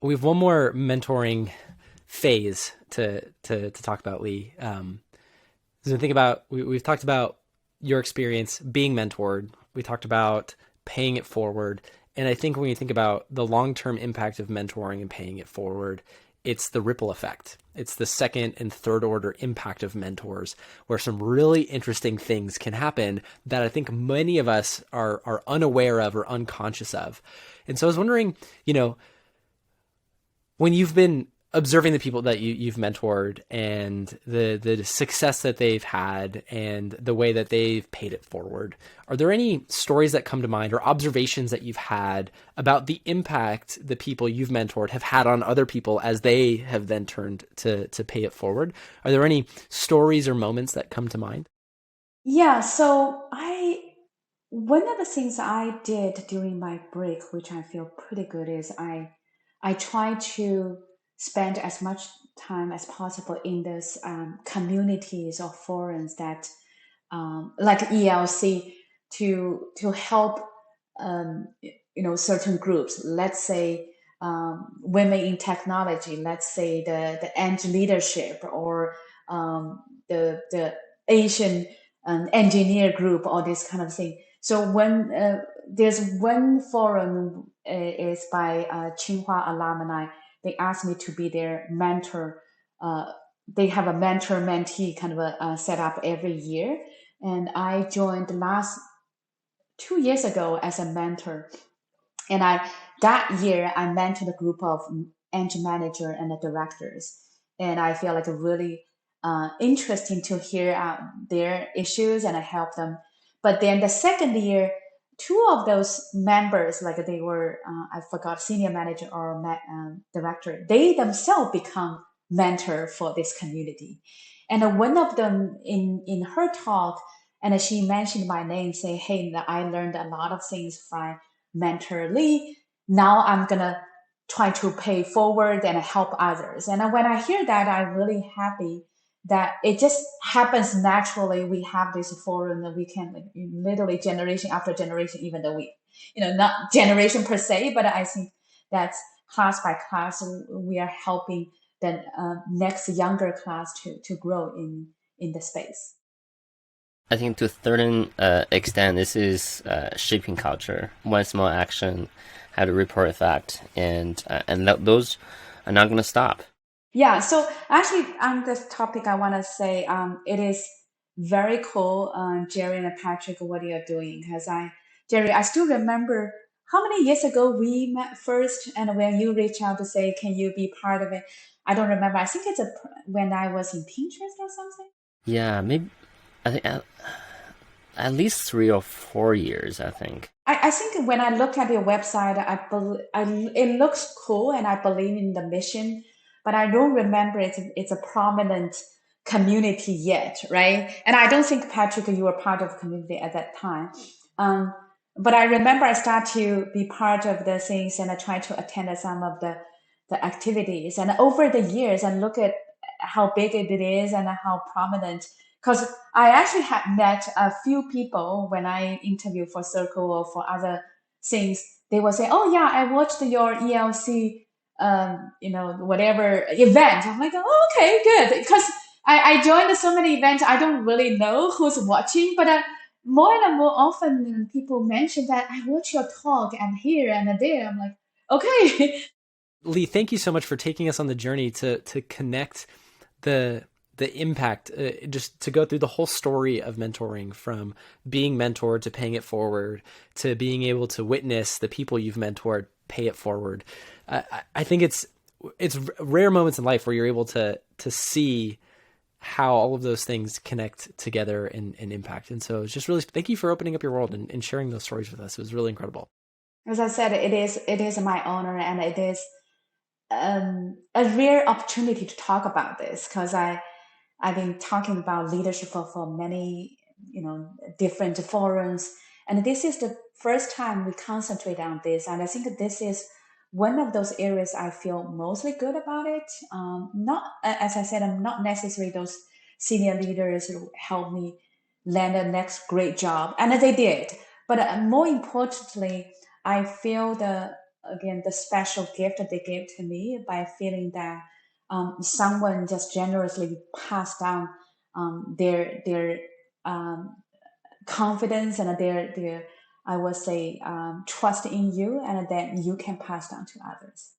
We have one more mentoring phase to talk about, Lee. So think about we've talked about your experience being mentored. We talked about paying it forward, and I think when you think about the long term impact of mentoring and paying it forward, it's the ripple effect. It's the second and third order impact of mentors, where some really interesting things can happen that I think many of us are unaware of or unconscious of. And so I was wondering, you know, when you've been observing the people that you've mentored and the success that they've had and the way that they've paid it forward, are there any stories that come to mind or observations that you've had about the impact the people you've mentored have had on other people as they have then turned to pay it forward? Are there any stories or moments that come to mind? Yeah, so one of the things I did during my break, which I feel pretty good, is I try to spend as much time as possible in this communities or forums that like ELC to help certain groups. Let's say women in technology. Let's say the Eng leadership or the Asian engineer group, all this kind of thing. So when there's one forum is by Tsinghua alumni, they asked me to be their mentor. They have a mentor mentee kind of a setup every year, and I joined last 2 years ago as a mentor. And I that year I mentored a group of engine manager and the directors, and I feel like a really interesting to hear their issues and I help them. But then the second year, two of those members, like they were I forgot senior manager or director, they themselves become mentor for this community. And one of them in her talk, and she mentioned my name, say, "Hey, I learned a lot of things from mentor Lee. Now I'm gonna try to pay forward and help others." And when I hear that, I'm really happy that it just happens naturally. We have this forum that we can like, literally generation after generation, even though we, not generation per se, but I think that's class by class, we are helping the next younger class to grow in the space. I think to a certain extent, this is shaping culture. One small action had a ripple effect, and those are not going to stop. Yeah, so actually on this topic, I want to say it is very cool, Jerry and Patrick, what you're doing. Jerry, I still remember how many years ago we met first, and when you reached out to say, "Can you be part of it?" I don't remember. I think when I was in Pinterest or something. Yeah, maybe I think at least 3 or 4 years. I think. I think when I look at your website, it looks cool and I believe in the mission, but I don't remember it's a prominent community yet, right? And I don't think, Patrick, you were part of the community at that time. Um, but I remember I started to be part of the things and I tried to attend some of the activities. And over the years, and look at how big it is and how prominent, because I actually had met a few people when I interviewed for Circle or for other things. They will say, "Oh yeah, I watched your ELC, whatever event." I'm like, "Oh, okay, good," because I joined so many events. I don't really know who's watching, but more and more often people mention that I watch your talk and here and there. I'm like, okay. Lee, thank you so much for taking us on the journey to connect the impact, just to go through the whole story of mentoring, from being mentored to paying it forward to being able to witness the people you've mentored pay it forward. I think it's rare moments in life where you're able to see how all of those things connect together and impact. And so it's just really thank you for opening up your world and sharing those stories with us. It was really incredible. As I said, it is my honor and it is a rare opportunity to talk about this because I've been talking about leadership for many, different forums, and this is the first time we concentrate on this. And I think this is one of those areas I feel mostly good about it. Not, as I said, I'm not necessarily those senior leaders who help me land the next great job, and they did. But more importantly, I feel again, the special gift that they gave to me by feeling that someone just generously passed down their um, confidence and their I would say trust in you, and then you can pass down to others.